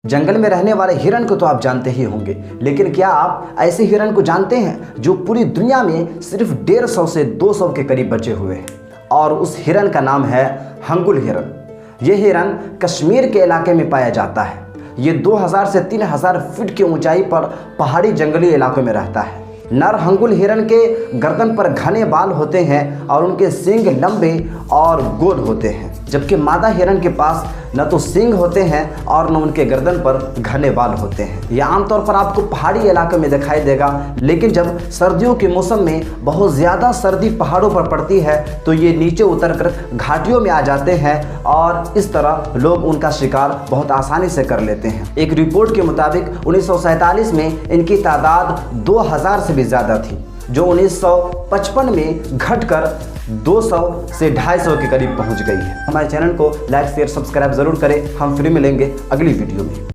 जंगल में रहने वाले हिरण को तो आप जानते ही होंगे, लेकिन क्या आप ऐसे हिरण को जानते हैं जो पूरी दुनिया में सिर्फ 150 से 200 के करीब बचे हुए हैं? और उस हिरण का नाम है हंगुल हिरण। यह हिरण कश्मीर के इलाके में पाया जाता है। ये 2000 से 3000 फीट की ऊंचाई पर पहाड़ी जंगली इलाकों में रहता है। नर हंगुल हिरण के गर्दन पर घने बाल होते हैं और उनके सींग लंबे और गोल होते हैं, जबकि मादा हिरण के पास न तो सींग होते हैं और न उनके गर्दन पर घने बाल होते हैं। यह आमतौर पर आपको पहाड़ी इलाके में दिखाई देगा, लेकिन जब सर्दियों के मौसम में बहुत ज़्यादा सर्दी पहाड़ों पर पड़ती है तो ये नीचे उतरकर घाटियों में आ जाते हैं और इस तरह लोग उनका शिकार बहुत आसानी से कर लेते हैं। एक रिपोर्ट के मुताबिक 1947 में इनकी तादाद 2000 से भी ज़्यादा थी, जो 1955 में घटकर 200 से 250 के करीब पहुंच गई है। हमारे चैनल को लाइक शेयर सब्सक्राइब जरूर करें। हम फिर मिलेंगे अगली वीडियो में।